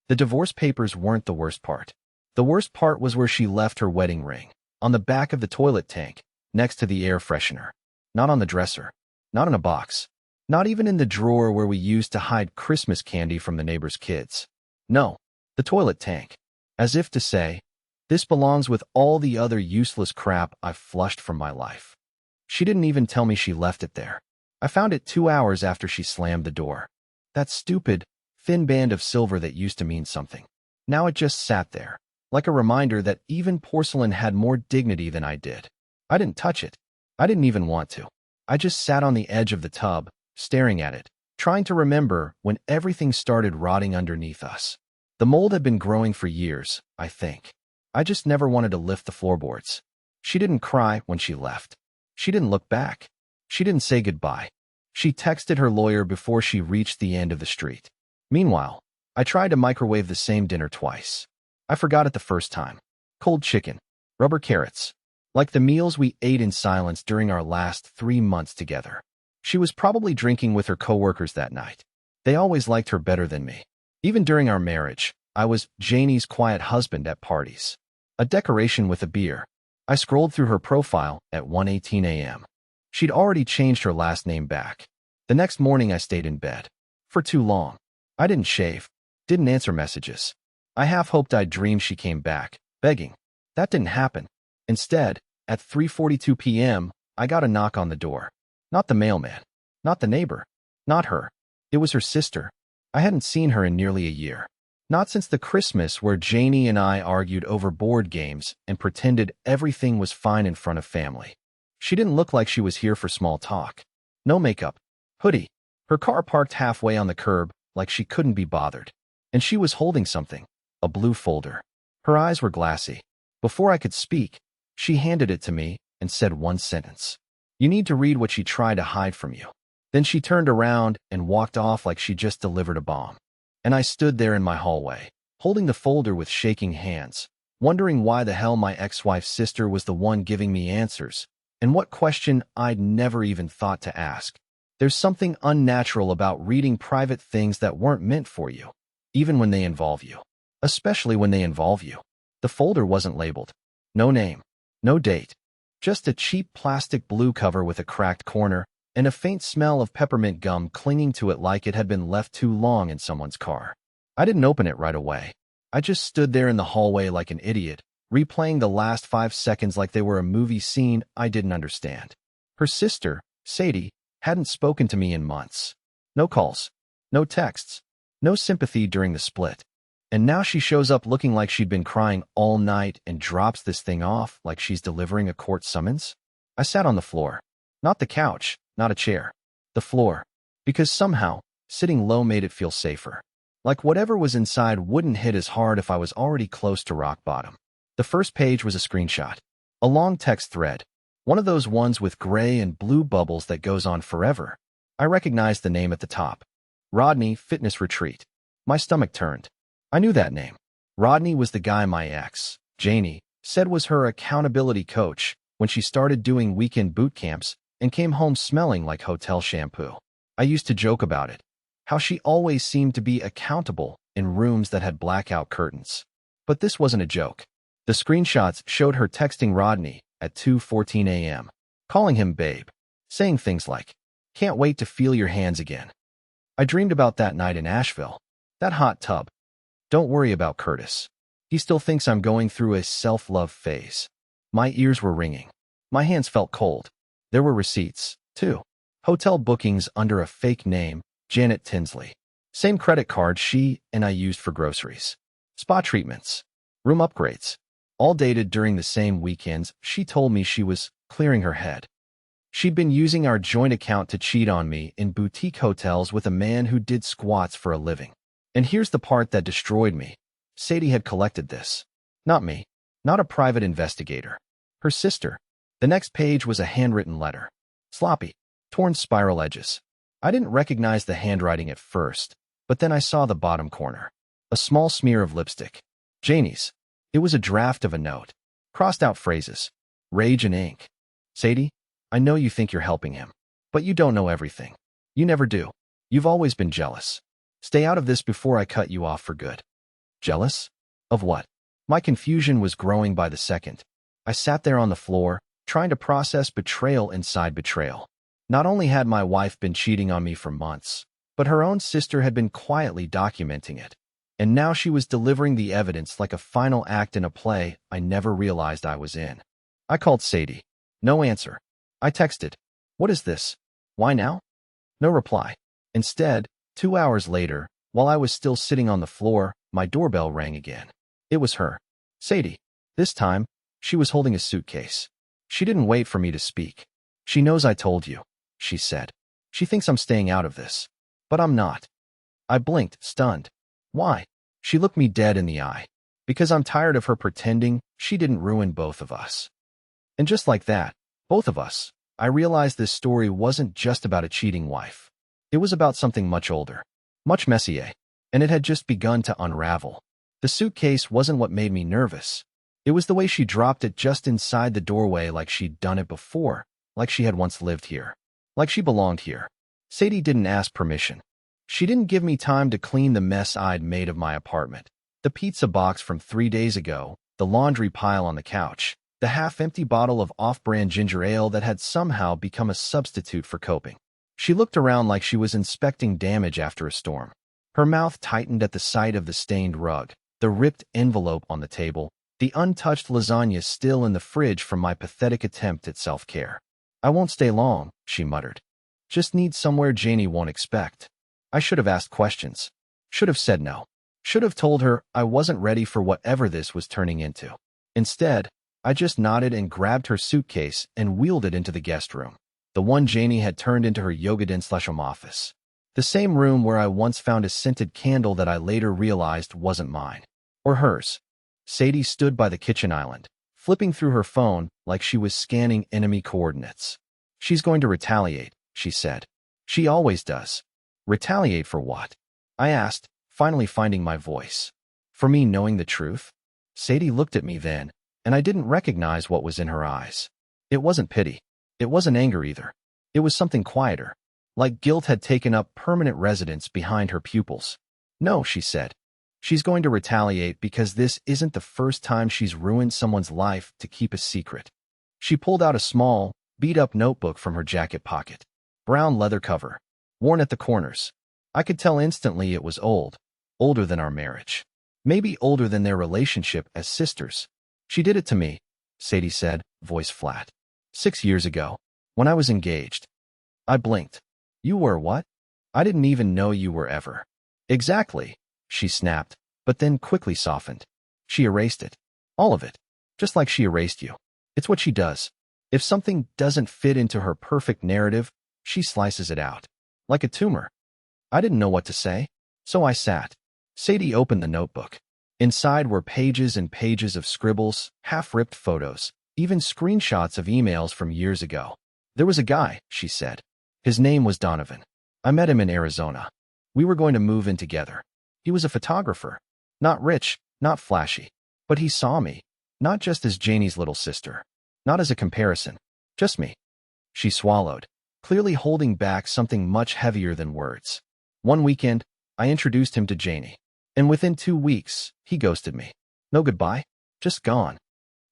The divorce papers weren't the worst part. The worst part was where she left her wedding ring, on the back of the toilet tank, next to the air freshener. Not on the dresser. Not in a box. Not even in the drawer where we used to hide Christmas candy from the neighbor's kids. No, the toilet tank. As if to say, this belongs with all the other useless crap I've flushed from my life. She didn't even tell me she left it there. I found it 2 hours after she slammed the door. That stupid, thin band of silver that used to mean something. Now it just sat there, like a reminder that even porcelain had more dignity than I did. I didn't touch it. I didn't even want to. I just sat on the edge of the tub, staring at it, trying to remember when everything started rotting underneath us. The mold had been growing for years, I think. I just never wanted to lift the floorboards. She didn't cry when she left. She didn't look back. She didn't say goodbye. She texted her lawyer before she reached the end of the street. Meanwhile, I tried to microwave the same dinner twice. I forgot it the first time. Cold chicken, rubber carrots, like the meals we ate in silence during our last 3 months together. She was probably drinking with her coworkers that night. They always liked her better than me. Even during our marriage, I was Janie's quiet husband at parties. A decoration with a beer. I scrolled through her profile at 1:18 a.m. She'd already changed her last name back. The next morning I stayed in bed. For too long. I didn't shave. Didn't answer messages. I half hoped I'd dream she came back, begging. That didn't happen. Instead, at 3:42 p.m., I got a knock on the door. Not the mailman. Not the neighbor. Not her. It was her sister. I hadn't seen her in nearly a year. Not since the Christmas where Janie and I argued over board games and pretended everything was fine in front of family. She didn't look like she was here for small talk. No makeup. Hoodie. Her car parked halfway on the curb like she couldn't be bothered. And she was holding something. A blue folder. Her eyes were glassy. Before I could speak, she handed it to me and said one sentence. You need to read what she tried to hide from you. Then she turned around and walked off like she just delivered a bomb. And I stood there in my hallway, holding the folder with shaking hands, wondering why the hell my ex-wife's sister was the one giving me answers, and what question I'd never even thought to ask. There's something unnatural about reading private things that weren't meant for you, even when they involve you. Especially when they involve you. The folder wasn't labeled. No name. No date. Just a cheap plastic blue cover with a cracked corner and a faint smell of peppermint gum clinging to it like it had been left too long in someone's car. I didn't open it right away. I just stood there in the hallway like an idiot, replaying the last 5 seconds like they were a movie scene I didn't understand. Her sister, Sadie, hadn't spoken to me in months. No calls. No texts. No sympathy during the split. And now she shows up looking like she'd been crying all night and drops this thing off like she's delivering a court summons. I sat on the floor. Not the couch, not a chair. The floor. Because somehow, sitting low made it feel safer. Like whatever was inside wouldn't hit as hard if I was already close to rock bottom. The first page was a screenshot. A long text thread. One of those ones with gray and blue bubbles that goes on forever. I recognized the name at the top. Rodney Fitness Retreat. My stomach turned. I knew that name. Rodney was the guy my ex, Janie, said was her accountability coach when she started doing weekend boot camps and came home smelling like hotel shampoo. I used to joke about it, how she always seemed to be accountable in rooms that had blackout curtains. But this wasn't a joke. The screenshots showed her texting Rodney at 2:14 a.m., calling him babe, saying things like, "Can't wait to feel your hands again." I dreamed about that night in Asheville, that hot tub. Don't worry about Curtis. He still thinks I'm going through a self-love phase. My ears were ringing. My hands felt cold. There were receipts, too. Hotel bookings under a fake name, Janet Tinsley. Same credit card she and I used for groceries. Spa treatments. Room upgrades. All dated during the same weekends she told me she was clearing her head. She'd been using our joint account to cheat on me in boutique hotels with a man who did squats for a living. And here's the part that destroyed me. Sadie had collected this. Not me. Not a private investigator. Her sister. The next page was a handwritten letter. Sloppy. Torn spiral edges. I didn't recognize the handwriting at first, but then I saw the bottom corner. A small smear of lipstick. Janie's. It was a draft of a note. Crossed out phrases. Rage and ink. Sadie, I know you think you're helping him, but you don't know everything. You never do. You've always been jealous. Stay out of this before I cut you off for good. Jealous? Of what? My confusion was growing by the second. I sat there on the floor, trying to process betrayal inside betrayal. Not only had my wife been cheating on me for months, but her own sister had been quietly documenting it. And now she was delivering the evidence like a final act in a play I never realized I was in. I called Sadie. No answer. I texted, "What is this? Why now?" No reply. Instead, 2 hours later, while I was still sitting on the floor, my doorbell rang again. It was her. Sadie. This time, she was holding a suitcase. She didn't wait for me to speak. "She knows I told you," she said. "She thinks I'm staying out of this. But I'm not." I blinked, stunned. "Why?" She looked me dead in the eye. "Because I'm tired of her pretending she didn't ruin both of us." And just like that, both of us, I realized this story wasn't just about a cheating wife. It was about something much older, much messier, and it had just begun to unravel. The suitcase wasn't what made me nervous. It was the way she dropped it just inside the doorway, like she'd done it before, like she had once lived here, like she belonged here. Sadie didn't ask permission. She didn't give me time to clean the mess I'd made of my apartment. The pizza box from 3 days ago, the laundry pile on the couch, the half-empty bottle of off-brand ginger ale that had somehow become a substitute for coping. She looked around like she was inspecting damage after a storm. Her mouth tightened at the sight of the stained rug, the ripped envelope on the table, the untouched lasagna still in the fridge from my pathetic attempt at self-care. "I won't stay long," she muttered. "Just need somewhere Janie won't expect." I should have asked questions. Should have said no. Should have told her I wasn't ready for whatever this was turning into. Instead, I just nodded and grabbed her suitcase and wheeled it into the guest room, the one Janie had turned into her yoga den/home office. The same room where I once found a scented candle that I later realized wasn't mine. Or hers. Sadie stood by the kitchen island, flipping through her phone like she was scanning enemy coordinates. "She's going to retaliate," she said. "She always does." Retaliate for what? I asked, finally finding my voice. For me knowing the truth? Sadie looked at me then, and I didn't recognize what was in her eyes. It wasn't pity. It wasn't anger either. It was something quieter, like guilt had taken up permanent residence behind her pupils. "No," she said. "She's going to retaliate because this isn't the first time she's ruined someone's life to keep a secret." She pulled out a small, beat-up notebook from her jacket pocket. Brown leather cover, worn at the corners. I could tell instantly it was old, older than our marriage. Maybe older than their relationship as sisters. "She did it to me," Sadie said, voice flat. 6 years ago, when I was engaged." I blinked. "You were what? I didn't even know you were ever." "Exactly," she snapped, but then quickly softened. "She erased it. All of it. Just like she erased you. It's what she does. If something doesn't fit into her perfect narrative, she slices it out. Like a tumor." I didn't know what to say, so I sat. Sadie opened the notebook. Inside were pages and pages of scribbles, half-ripped photos, even screenshots of emails from years ago. "There was a guy," she said. "His name was Donovan. I met him in Arizona. We were going to move in together. He was a photographer. Not rich, not flashy. But he saw me, not just as Janie's little sister. Not as a comparison. Just me." She swallowed, clearly holding back something much heavier than words. "One weekend, I introduced him to Janie. And within 2 weeks, he ghosted me. No goodbye, just gone."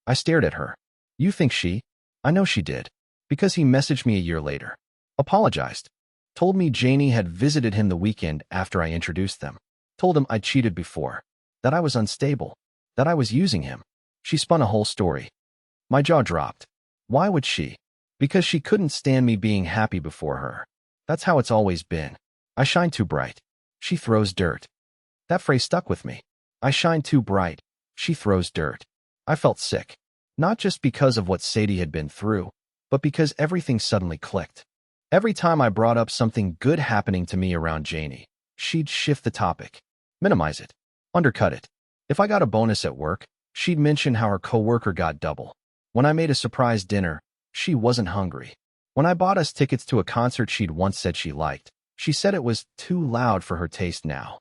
I stared at her. "You think she?" "I know she did. Because he messaged me a year later. Apologized. Told me Janie had visited him the weekend after I introduced them. Told him I'd cheated before. That I was unstable. That I was using him." She spun a whole story. My jaw dropped. Why would she? Because she couldn't stand me being happy before her. That's how it's always been. I shine too bright. She throws dirt. That phrase stuck with me. I shine too bright. She throws dirt. I felt sick. Not just because of what Sadie had been through, but because everything suddenly clicked. Every time I brought up something good happening to me around Janie, she'd shift the topic, minimize it, undercut it. If I got a bonus at work, she'd mention how her coworker got double. When I made a surprise dinner, she wasn't hungry. When I bought us tickets to a concert she'd once said she liked, she said it was too loud for her taste now.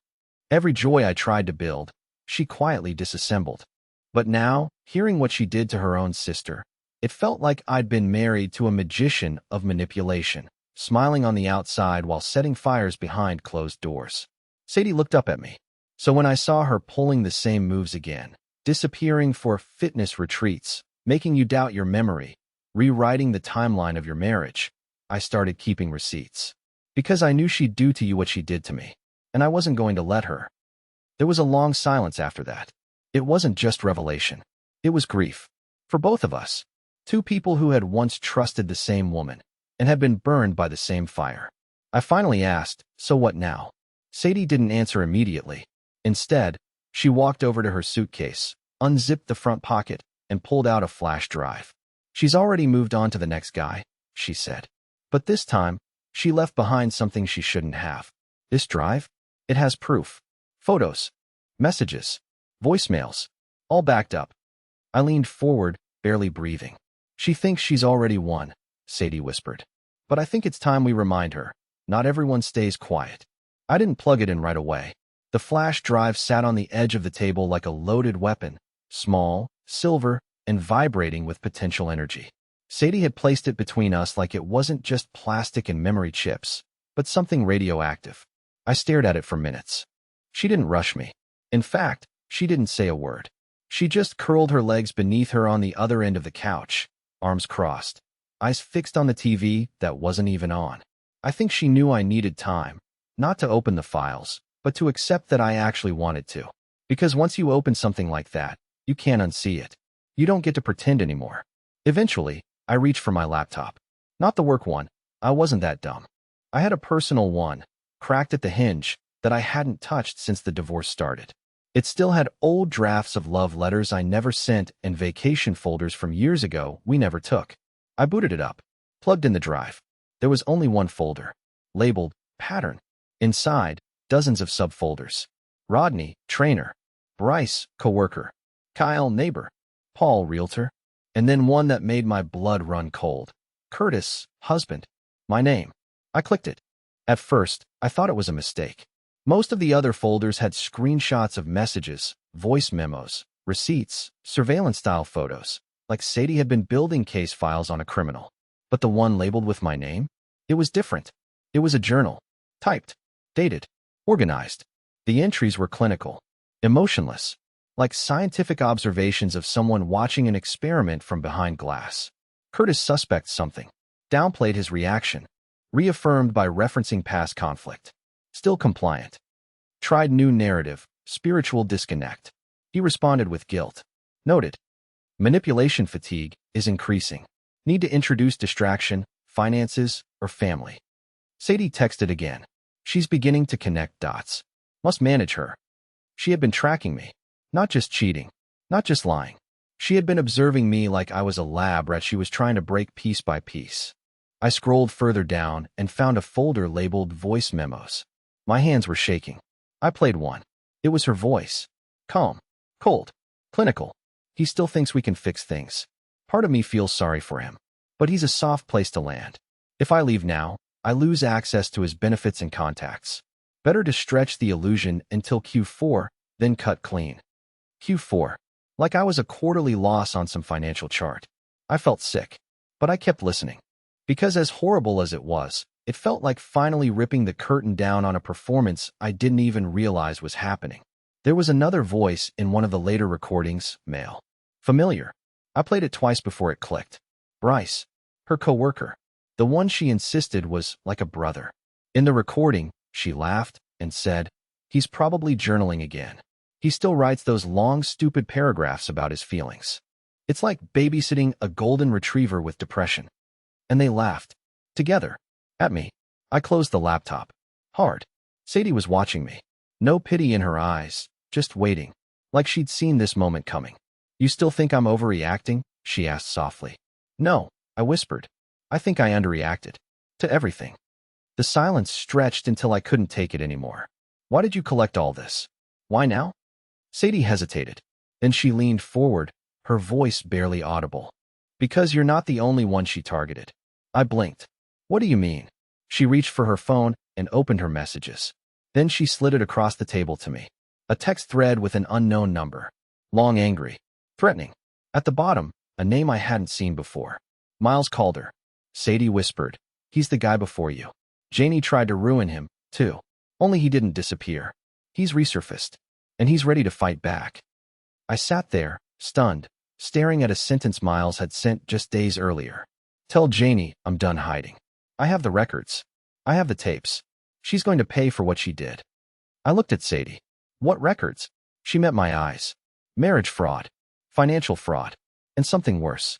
Every joy I tried to build, she quietly disassembled. But now, hearing what she did to her own sister, it felt like I'd been married to a magician of manipulation, smiling on the outside while setting fires behind closed doors. Sadie looked up at me. So when I saw her pulling the same moves again, disappearing for fitness retreats, making you doubt your memory, rewriting the timeline of your marriage, I started keeping receipts. Because I knew she'd do to you what she did to me, and I wasn't going to let her. There was a long silence after that. It wasn't just revelation. It was grief. For both of us. Two people who had once trusted the same woman and had been burned by the same fire. I finally asked, "So what now?" Sadie didn't answer immediately. Instead, she walked over to her suitcase, unzipped the front pocket, and pulled out a flash drive. "She's already moved on to the next guy," she said. But this time, she left behind something she shouldn't have. This drive? It has proof. Photos, messages, voicemails, all backed up. I leaned forward, barely breathing. "She thinks she's already won," Sadie whispered. "But I think it's time we remind her. Not everyone stays quiet." I didn't plug it in right away. The flash drive sat on the edge of the table like a loaded weapon, small, silver, and vibrating with potential energy. Sadie had placed it between us like it wasn't just plastic and memory chips, but something radioactive. I stared at it for minutes. She didn't rush me. In fact, she didn't say a word. She just curled her legs beneath her on the other end of the couch, arms crossed, eyes fixed on the TV that wasn't even on. I think she knew I needed time, not to open the files, but to accept that I actually wanted to. Because once you open something like that, you can't unsee it. You don't get to pretend anymore. Eventually, I reached for my laptop. Not the work one. I wasn't that dumb. I had a personal one, cracked at the hinge, that I hadn't touched since the divorce started. It still had old drafts of love letters I never sent and vacation folders from years ago we never took. I booted it up, plugged in the drive. There was only one folder, labeled Pattern. Inside, dozens of subfolders. Rodney, trainer. Bryce, coworker. Kyle, neighbor. Paul, realtor. And then one that made my blood run cold. Curtis, husband. My name. I clicked it. At first, I thought it was a mistake. Most of the other folders had screenshots of messages, voice memos, receipts, surveillance-style photos, like Sadie had been building case files on a criminal. But the one labeled with my name? It was different. It was a journal. Typed. Dated. Organized. The entries were clinical. Emotionless. Like scientific observations of someone watching an experiment from behind glass. Curtis suspects something. Downplayed his reaction. Reaffirmed by referencing past conflict. Still compliant. Tried new narrative, spiritual disconnect. He responded with guilt. Noted. Manipulation fatigue is increasing. Need to introduce distraction, finances, or family. Sadie texted again. She's beginning to connect dots. Must manage her. She had been tracking me. Not just cheating. Not just lying. She had been observing me like I was a lab rat she was trying to break piece by piece. I scrolled further down and found a folder labeled Voice Memos. My hands were shaking. I played one. It was her voice. Calm. Cold. Clinical. He still thinks we can fix things. Part of me feels sorry for him. But he's a soft place to land. If I leave now, I lose access to his benefits and contacts. Better to stretch the illusion until Q4, then cut clean. Q4. Like I was a quarterly loss on some financial chart. I felt sick. But I kept listening. Because as horrible as it was, it felt like finally ripping the curtain down on a performance I didn't even realize was happening. There was another voice in one of the later recordings, male. Familiar. I played it twice before it clicked. Bryce. Her coworker. The one she insisted was like a brother. In the recording, she laughed and said, "He's probably journaling again. He still writes those long, stupid paragraphs about his feelings. It's like babysitting a golden retriever with depression." And they laughed. Together. At me. I closed the laptop. Hard. Sadie was watching me. No pity in her eyes, just waiting. Like she'd seen this moment coming. "You still think I'm overreacting?" she asked softly. "No," I whispered. "I think I underreacted. To everything." The silence stretched until I couldn't take it anymore. "Why did you collect all this? Why now?" Sadie hesitated. Then she leaned forward, her voice barely audible. "Because you're not the only one she targeted." I blinked. "What do you mean?" She reached for her phone and opened her messages. Then she slid it across the table to me. A text thread with an unknown number. Long, angry. Threatening. At the bottom, a name I hadn't seen before. Miles Calder. Sadie whispered. "He's the guy before you. Janie tried to ruin him, too. Only he didn't disappear. He's resurfaced. and he's ready to fight back. I sat there, stunned, staring at a sentence Miles had sent just days earlier. Tell Janie I'm done hiding. I have the records. I have the tapes. She's going to pay for what she did. I looked at Sadie. What records? She met my eyes. Marriage fraud, financial fraud, and something worse.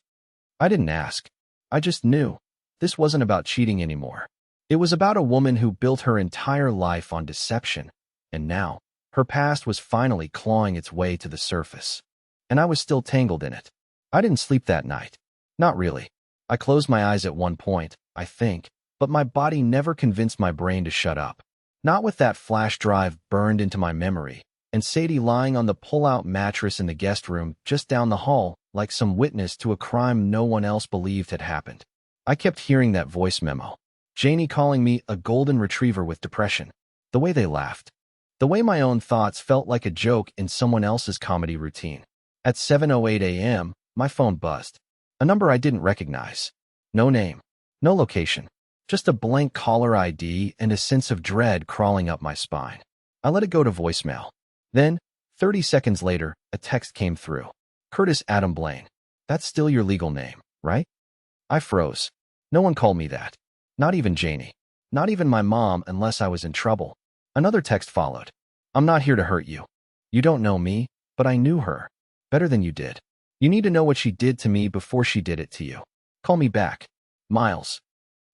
I didn't ask. I just knew. This wasn't about cheating anymore. It was about a woman who built her entire life on deception, and now, her past was finally clawing its way to the surface. And I was still tangled in it. I didn't sleep that night. Not really. I closed my eyes at one point, I think, but my body never convinced my brain to shut up. Not with that flash drive burned into my memory, and Sadie lying on the pull-out mattress in the guest room just down the hall like some witness to a crime no one else believed had happened. I kept hearing that voice memo. Janie calling me a golden retriever with depression. The way they laughed. The way my own thoughts felt like a joke in someone else's comedy routine. At 7:08 a.m., my phone buzzed. A number I didn't recognize. No name. No location. Just a blank caller ID and a sense of dread crawling up my spine. I let it go to voicemail. Then, 30 seconds later, a text came through. Curtis Adam Blaine. That's still your legal name, right? I froze. No one called me that. Not even Janie. Not even my mom unless I was in trouble. Another text followed. I'm not here to hurt you. You don't know me, but I knew her. Better than you did. You need to know what she did to me before she did it to you. Call me back. Miles.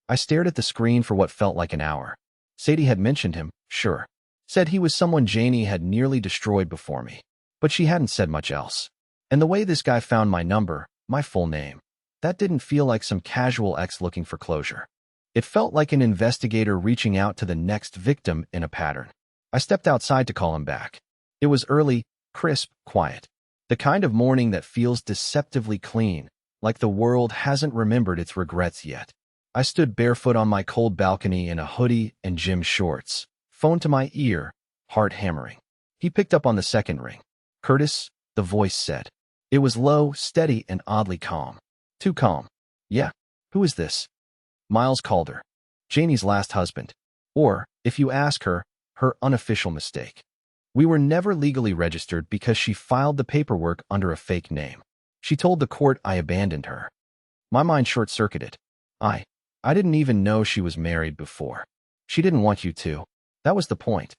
I stared at the screen for what felt like an hour. Sadie had mentioned him, sure. Said he was someone Janie had nearly destroyed before me. But she hadn't said much else. And the way this guy found my number, my full name, that didn't feel like some casual ex looking for closure. It felt like an investigator reaching out to the next victim in a pattern. I stepped outside to call him back. It was early, crisp, quiet. The kind of morning that feels deceptively clean, like the world hasn't remembered its regrets yet. I stood barefoot on my cold balcony in a hoodie and gym shorts, phone to my ear, heart hammering. He picked up on the second ring. Curtis, the voice said. It was low, steady, and oddly calm. Too calm. Yeah. Who is this? Miles Calder. Janie's last husband. Or, if you ask her, her unofficial mistake. We were never legally registered because she filed the paperwork under a fake name. She told the court I abandoned her. My mind short-circuited. I didn't even know she was married before. She didn't want you to. That was the point.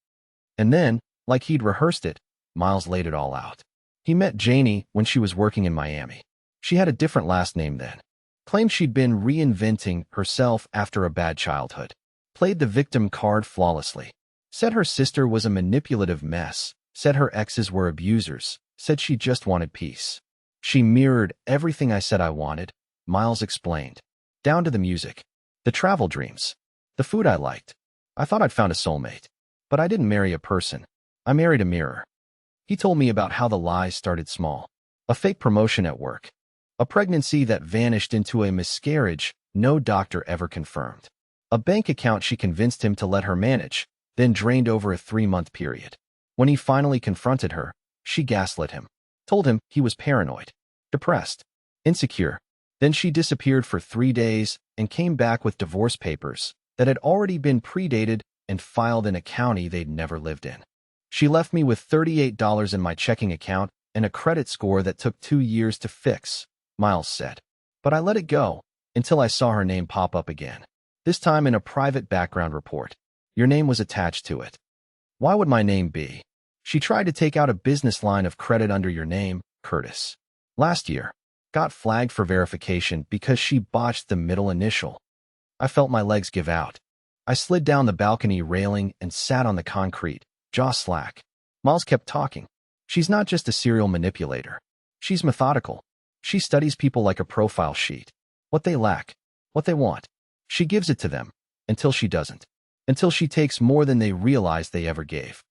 And then, like he'd rehearsed it, Miles laid it all out. He met Janie when she was working in Miami. She had a different last name then. Claimed she'd been reinventing herself after a bad childhood. Played the victim card flawlessly. Said her sister was a manipulative mess. Said her exes were abusers. Said she just wanted peace. She mirrored everything I said I wanted, Miles explained. Down to the music. The travel dreams. The food I liked. I thought I'd found a soulmate. But I didn't marry a person. I married a mirror. He told me about how the lies started small. A fake promotion at work. A pregnancy that vanished into a miscarriage no doctor ever confirmed. A bank account she convinced him to let her manage, then drained over a 3-month period. When he finally confronted her, she gaslit him. Told him he was paranoid, depressed, insecure. Then she disappeared for 3 days and came back with divorce papers that had already been predated and filed in a county they'd never lived in. She left me with $38 in my checking account and a credit score that took 2 years to fix, Miles said. But I let it go until I saw her name pop up again. This time in a private background report. Your name was attached to it. Why would my name be? She tried to take out a business line of credit under your name, Curtis. Last year. Got flagged for verification because she botched the middle initial. I felt my legs give out. I slid down the balcony railing and sat on the concrete, jaw slack. Miles kept talking. She's not just a serial manipulator. She's methodical. She studies people like a profile sheet. What they lack, what they want. She gives it to them, until she doesn't. Until she takes more than they realize they ever gave.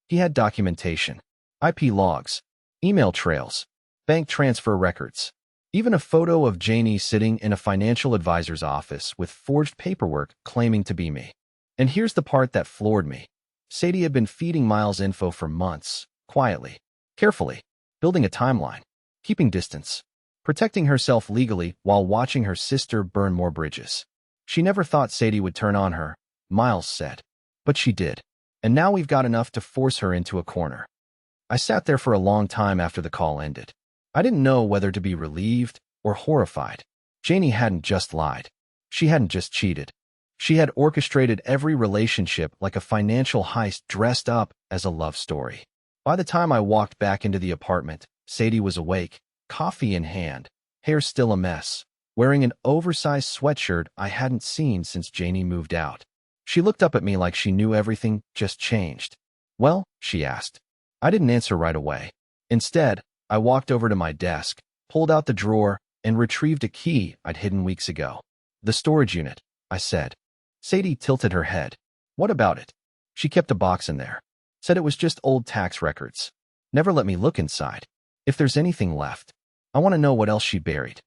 He had documentation, IP logs, email trails, bank transfer records. Even a photo of Janie sitting in a financial advisor's office with forged paperwork claiming to be me. And here's the part that floored me. Sadie had been feeding Miles info for months, quietly, carefully, building a timeline, keeping distance, protecting herself legally while watching her sister burn more bridges. She never thought Sadie would turn on her, Miles said. But she did. And now we've got enough to force her into a corner. I sat there for a long time after the call ended. I didn't know whether to be relieved or horrified. Janie hadn't just lied. She hadn't just cheated. She had orchestrated every relationship like a financial heist dressed up as a love story. By the time I walked back into the apartment, Sadie was awake, coffee in hand, hair still a mess, wearing an oversized sweatshirt I hadn't seen since Janie moved out. She looked up at me like she knew everything just changed. "Well?" she asked. I didn't answer right away. Instead, I walked over to my desk, pulled out the drawer, and retrieved a key I'd hidden weeks ago. "The storage unit," I said. Sadie tilted her head. "What about it?" "She kept a box in there. Said it was just old tax records. Never let me look inside. If there's anything left, I want to know what else she buried."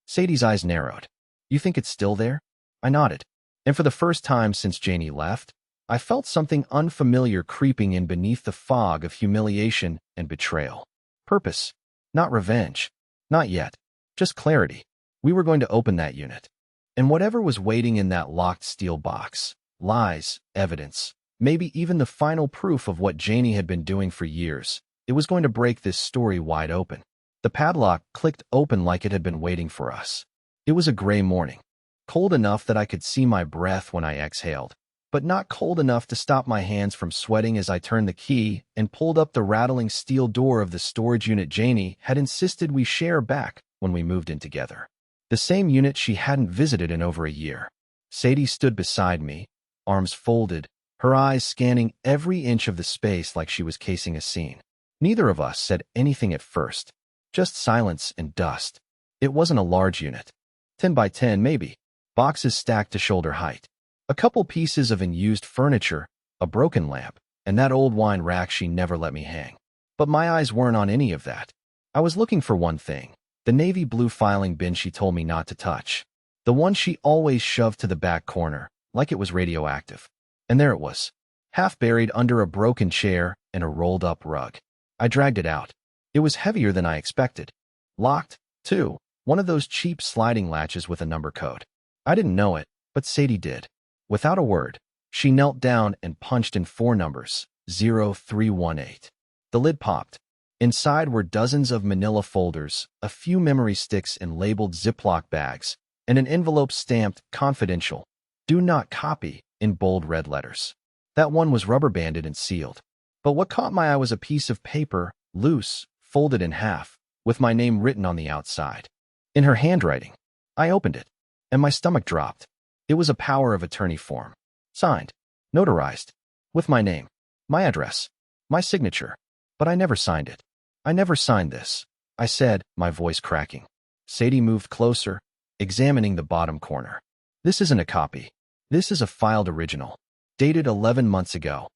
Sadie's eyes narrowed. "You think it's still there?" I nodded. And for the first time since Janie left, I felt something unfamiliar creeping in beneath the fog of humiliation and betrayal. Purpose. Not revenge. Not yet. Just clarity. We were going to open that unit. And whatever was waiting in that locked steel box, lies, evidence, maybe even the final proof of what Janie had been doing for years, it was going to break this story wide open. The padlock clicked open like it had been waiting for us. It was a gray morning, cold enough that I could see my breath when I exhaled, but not cold enough to stop my hands from sweating as I turned the key and pulled up the rattling steel door of the storage unit Janie had insisted we share back when we moved in together. The same unit she hadn't visited in over a year. Sadie stood beside me, arms folded, her eyes scanning every inch of the space like she was casing a scene. Neither of us said anything at first, just silence and dust. It wasn't a large unit. 10 by 10 maybe, boxes stacked to shoulder height. A couple pieces of unused furniture, a broken lamp, and that old wine rack she never let me hang. But my eyes weren't on any of that. I was looking for one thing. The navy blue filing bin she told me not to touch. The one she always shoved to the back corner, like it was radioactive. And there it was, half buried under a broken chair and a rolled-up rug. I dragged it out. It was heavier than I expected. Locked, too, one of those cheap sliding latches with a number code. I didn't know it, but Sadie did. Without a word, she knelt down and punched in 4 numbers, 0318. The lid popped. Inside were dozens of manila folders, a few memory sticks in labeled Ziploc bags, and an envelope stamped "Confidential. Do not copy" in bold red letters. That one was rubber banded and sealed. But what caught my eye was a piece of paper, loose, folded in half, with my name written on the outside. In her handwriting. I opened it, and my stomach dropped. It was a power of attorney form. Signed. Notarized. With my name. My address. My signature. But I never signed it. "I never signed this," I said, my voice cracking. Sadie moved closer, examining the bottom corner. "This isn't a copy. This is a filed original, dated 11 months ago."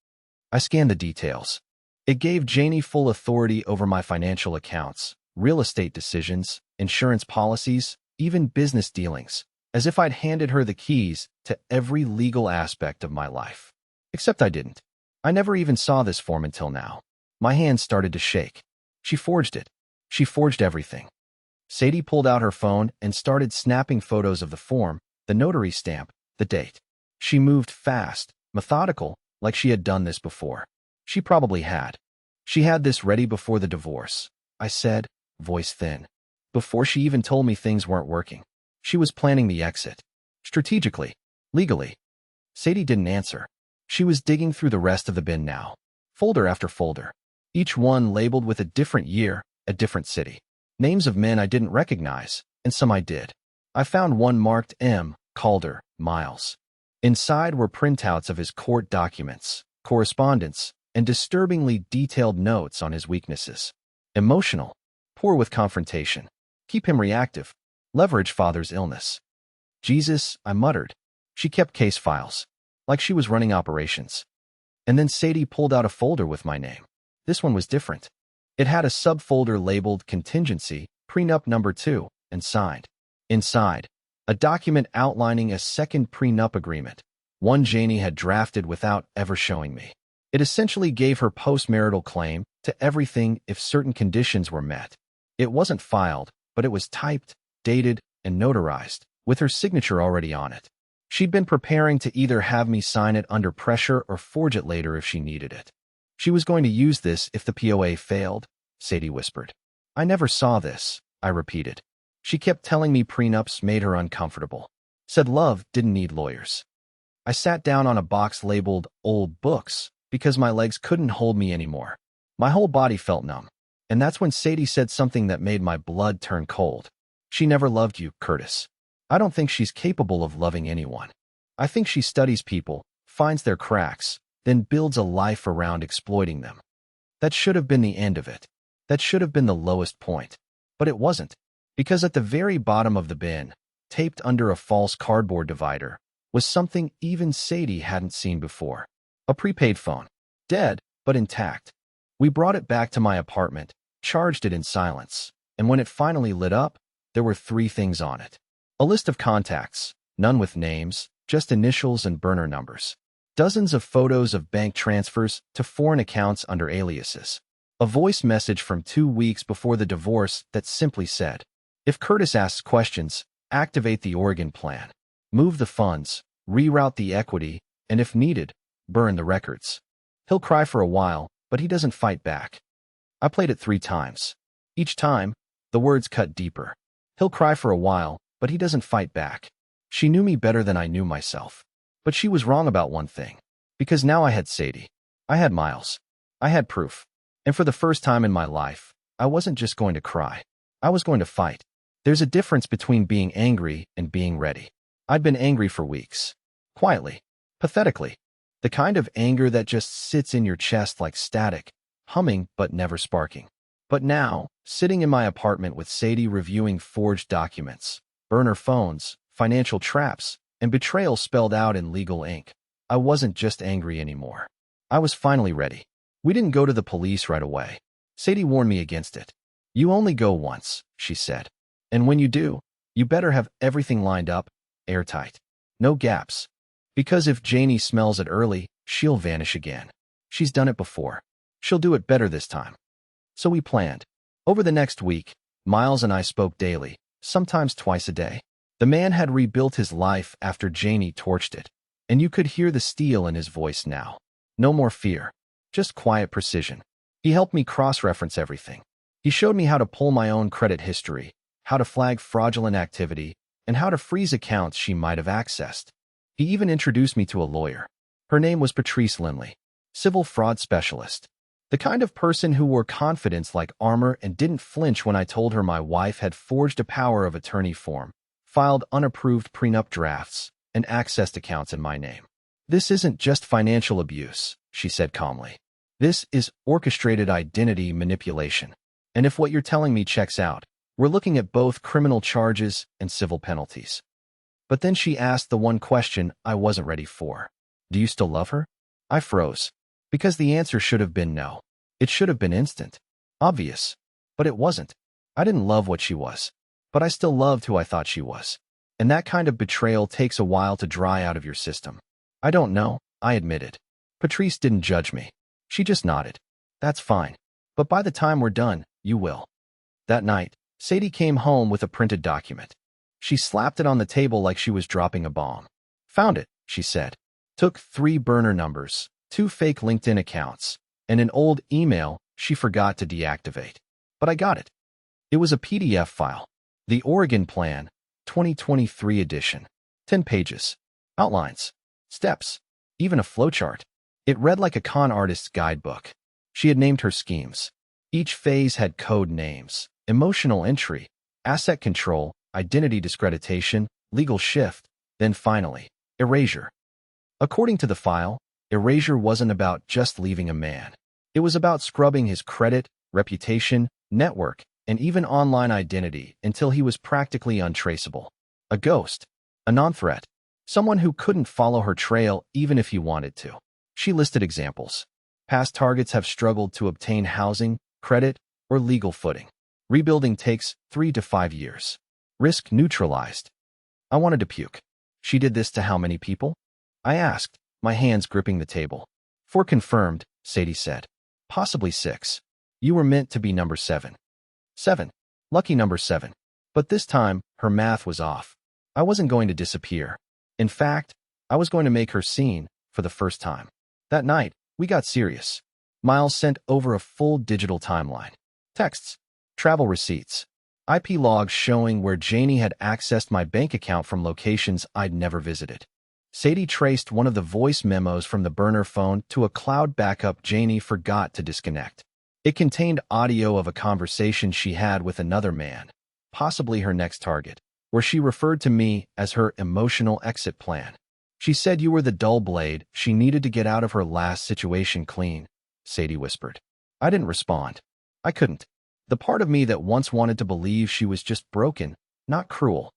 I scanned the details. It gave Janie full authority over my financial accounts, real estate decisions, insurance policies, even business dealings, as if I'd handed her the keys to every legal aspect of my life. Except I didn't. I never even saw this form until now. My hands started to shake. She forged it. She forged everything. Sadie pulled out her phone and started snapping photos of the form, the notary stamp, the date. She moved fast, methodical, like she had done this before. She probably had. "She had this ready before the divorce," I said, voice thin. "Before she even told me things weren't working. She was planning the exit. Strategically. Legally." Sadie didn't answer. She was digging through the rest of the bin now. Folder after folder. Each one labeled with a different year, a different city. Names of men I didn't recognize, and some I did. I found one marked M. Calder, Miles. Inside were printouts of his court documents, correspondence, and disturbingly detailed notes on his weaknesses. Emotional. Poor with confrontation. Keep him reactive. Leverage father's illness. "Jesus," I muttered. She kept case files, like she was running operations. And then Sadie pulled out a folder with my name. This one was different. It had a subfolder labeled Contingency, Prenup Number 2, and signed. Inside, a document outlining a second prenup agreement, one Janie had drafted without ever showing me. It essentially gave her postmarital claim to everything if certain conditions were met. It wasn't filed, but it was typed, dated, and notarized, with her signature already on it. She'd been preparing to either have me sign it under pressure or forge it later if she needed it. She was going to use this if the POA failed, Sadie whispered. I never saw this, I repeated. She kept telling me prenups made her uncomfortable. Said love didn't need lawyers. I sat down on a box labeled Old Books because my legs couldn't hold me anymore. My whole body felt numb. And that's when Sadie said something that made my blood turn cold. She never loved you, Curtis. I don't think she's capable of loving anyone. I think she studies people, finds their cracks, then builds a life around exploiting them. That should have been the end of it. That should have been the lowest point. But it wasn't. Because at the very bottom of the bin, taped under a false cardboard divider, was something even Sadie hadn't seen before. A prepaid phone. Dead, but intact. We brought it back to my apartment, charged it in silence, and when it finally lit up, there were 3 things on it. A list of contacts, none with names, just initials and burner numbers. Dozens of photos of bank transfers to foreign accounts under aliases. A voice message from 2 weeks before the divorce that simply said, if Curtis asks questions, activate the Oregon plan. Move the funds, reroute the equity, and if needed, burn the records. He'll cry for a while, but he doesn't fight back. I played it 3 times. Each time, the words cut deeper. He'll cry for a while, but he doesn't fight back. She knew me better than I knew myself. But she was wrong about one thing. Because now I had Sadie. I had Miles. I had proof. And for the first time in my life, I wasn't just going to cry. I was going to fight. There's a difference between being angry and being ready. I'd been angry for weeks. Quietly. Pathetically. The kind of anger that just sits in your chest like static, humming but never sparking. But now, sitting in my apartment with Sadie reviewing forged documents, burner phones, financial traps, and betrayal spelled out in legal ink, I wasn't just angry anymore. I was finally ready. We didn't go to the police right away. Sadie warned me against it. You only go once, she said. And when you do, you better have everything lined up, airtight. No gaps. Because if Janie smells it early, she'll vanish again. She's done it before. She'll do it better this time. So we planned. Over the next week, Miles and I spoke daily, sometimes twice a day. The man had rebuilt his life after Janie torched it, and you could hear the steel in his voice now. No more fear, just quiet precision. He helped me cross-reference everything. He showed me how to pull my own credit history, how to flag fraudulent activity, and how to freeze accounts she might have accessed. He even introduced me to a lawyer. Her name was Patrice Lindley, civil fraud specialist. The kind of person who wore confidence like armor and didn't flinch when I told her my wife had forged a power of attorney form, filed unapproved prenup drafts, and accessed accounts in my name. This isn't just financial abuse, she said calmly. This is orchestrated identity manipulation. And if what you're telling me checks out, we're looking at both criminal charges and civil penalties. But then she asked the one question I wasn't ready for. Do you still love her? I froze. Because the answer should have been no. It should have been instant. Obvious. But it wasn't. I didn't love what she was. But I still loved who I thought she was. And that kind of betrayal takes a while to dry out of your system. I don't know, I admitted. Patrice didn't judge me. She just nodded. That's fine. But by the time we're done, you will. That night, Sadie came home with a printed document. She slapped it on the table like she was dropping a bomb. Found it, she said. Took 3 burner numbers, 2 fake LinkedIn accounts, and an old email she forgot to deactivate. But I got it. It was a PDF file. The Oregon Plan, 2023 edition. 10 pages. Outlines. Steps. Even a flowchart. It read like a con artist's guidebook. She had named her schemes. Each phase had code names, emotional entry, asset control, identity discreditation, legal shift, then finally, erasure. According to the file, erasure wasn't about just leaving a man. It was about scrubbing his credit, reputation, network, and even online identity until he was practically untraceable. A ghost. A non-threat. Someone who couldn't follow her trail even if he wanted to. She listed examples. Past targets have struggled to obtain housing, credit, or legal footing. Rebuilding takes 3 to 5 years. Risk neutralized. I wanted to puke. She did this to how many people? I asked, my hands gripping the table. 4 confirmed, Sadie said. Possibly 6. You were meant to be number 7. 7. Lucky number 7. But this time, her math was off. I wasn't going to disappear. In fact, I was going to make her seen for the first time. That night, we got serious. Miles sent over a full digital timeline. Texts, travel receipts, IP logs showing where Janie had accessed my bank account from locations I'd never visited. Sadie traced one of the voice memos from the burner phone to a cloud backup Janie forgot to disconnect. It contained audio of a conversation she had with another man, possibly her next target, where she referred to me as her emotional exit plan. She said you were the dull blade she needed to get out of her last situation clean, Sadie whispered. I didn't respond. I couldn't. The part of me that once wanted to believe she was just broken, not cruel,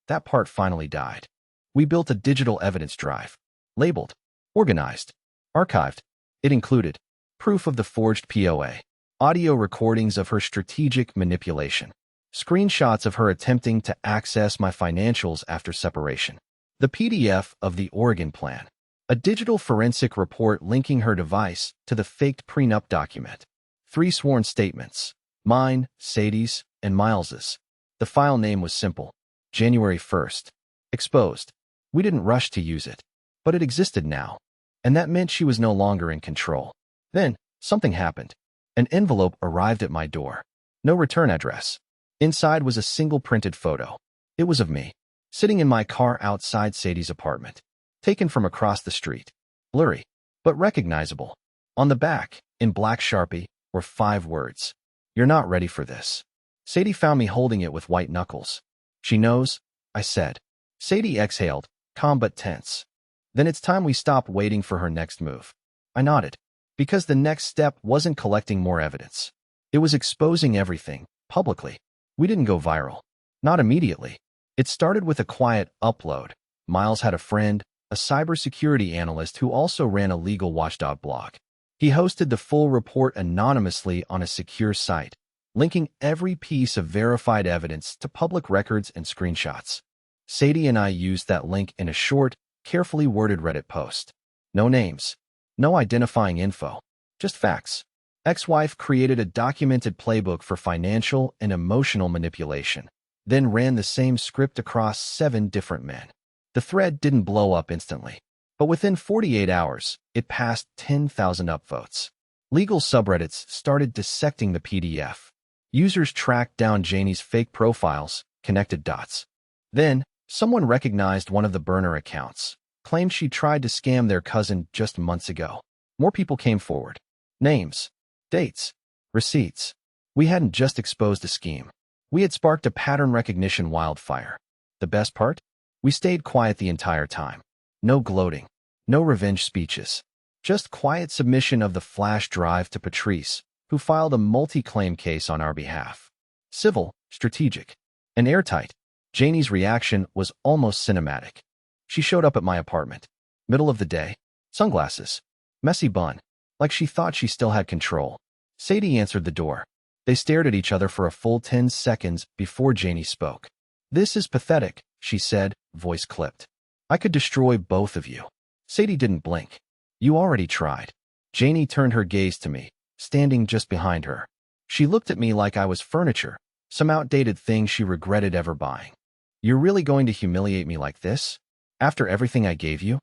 that part finally died. We built a digital evidence drive, labeled, organized, archived. It included proof of the forged POA, audio recordings of her strategic manipulation, screenshots of her attempting to access my financials after separation, the PDF of the Oregon plan, a digital forensic report linking her device to the faked prenup document, 3 sworn statements, mine, Sadie's, and Miles's. The file name was simple, January 1st. Exposed. We didn't rush to use it, but it existed now, and that meant she was no longer in control. Then, something happened. An envelope arrived at my door. No return address. Inside was a single printed photo. It was of me, sitting in my car outside Sadie's apartment, taken from across the street. Blurry, but recognizable. On the back, in black Sharpie, were 5 words. You're not ready for this. Sadie found me holding it with white knuckles. She knows, I said. Sadie exhaled, calm but tense. Then it's time we stopped waiting for her next move. I nodded, because the next step wasn't collecting more evidence. It was exposing everything, publicly. We didn't go viral. Not immediately. It started with a quiet upload. Miles had a friend, a cybersecurity analyst who also ran a legal watchdog blog. He hosted the full report anonymously on a secure site, linking every piece of verified evidence to public records and screenshots. Sadie and I used that link in a short, carefully worded Reddit post. No names, no identifying info, just facts. Ex-wife created a documented playbook for financial and emotional manipulation, then ran the same script across 7 different men. The thread didn't blow up instantly, but within 48 hours, it passed 10,000 upvotes. Legal subreddits started dissecting the PDF. Users tracked down Janie's fake profiles, connected dots. Then, someone recognized one of the burner accounts, claimed she tried to scam their cousin just months ago. More people came forward. Names, dates, receipts. We hadn't just exposed a scheme. We had sparked a pattern recognition wildfire. The best part? We stayed quiet the entire time. No gloating, no revenge speeches. Just quiet submission of the flash drive to Patrice, who filed a multi-claim case on our behalf. Civil, strategic, and airtight. Janie's reaction was almost cinematic. She showed up at my apartment. Middle of the day. Sunglasses. Messy bun. Like she thought she still had control. Sadie answered the door. They stared at each other for a full 10 seconds before Janie spoke. This is pathetic, she said, voice clipped. I could destroy both of you. Sadie didn't blink. You already tried. Janie turned her gaze to me, standing just behind her. She looked at me like I was furniture, some outdated thing she regretted ever buying. You're really going to humiliate me like this? After everything I gave you?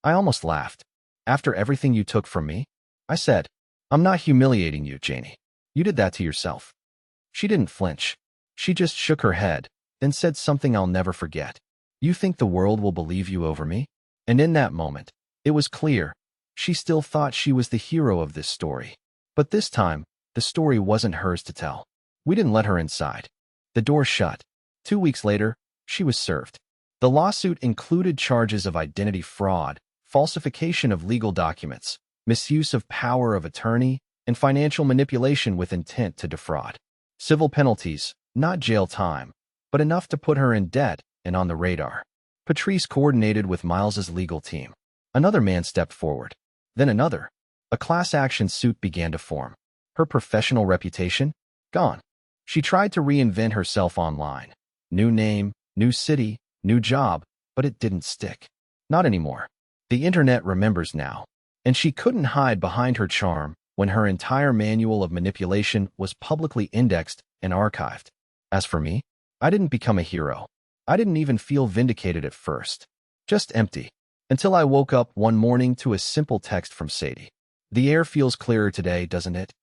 I almost laughed. After everything you took from me? I said, I'm not humiliating you, Janie. You did that to yourself. She didn't flinch. She just shook her head, then said something I'll never forget. You think the world will believe you over me? And in that moment, it was clear. She still thought she was the hero of this story. But this time, the story wasn't hers to tell. We didn't let her inside. The door shut. 2 weeks later, she was served. The lawsuit included charges of identity fraud, falsification of legal documents, misuse of power of attorney, and financial manipulation with intent to defraud. Civil penalties, not jail time, but enough to put her in debt and on the radar. Patrice coordinated with Miles's legal team. Another man stepped forward. Then another. A class action suit began to form. Her professional reputation? Gone. She tried to reinvent herself online. New name, new city, new job, but it didn't stick. Not anymore. The internet remembers now. And she couldn't hide behind her charm when her entire manual of manipulation was publicly indexed and archived. As for me, I didn't become a hero. I didn't even feel vindicated at first. Just empty. Until I woke up one morning to a simple text from Sadie. The air feels clearer today, doesn't it?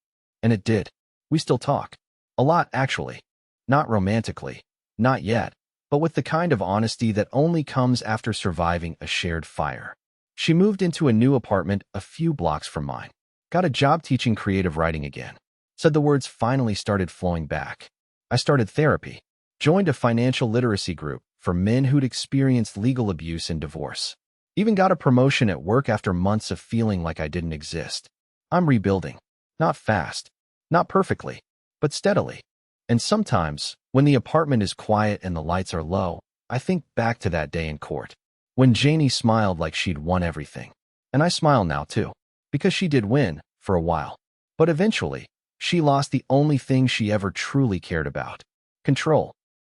And it did. We still talk. A lot, actually. Not romantically. Not yet. But with the kind of honesty that only comes after surviving a shared fire. She moved into a new apartment a few blocks from mine. Got a job teaching creative writing again. Said the words finally started flowing back. I started therapy. Joined a financial literacy group for men who'd experienced legal abuse and divorce. Even got a promotion at work after months of feeling like I didn't exist. I'm rebuilding. Not fast. Not perfectly. But steadily. And sometimes, when the apartment is quiet and the lights are low, I think back to that day in court. When Janie smiled like she'd won everything. And I smile now too. Because she did win, for a while. But eventually, she lost the only thing she ever truly cared about. Control.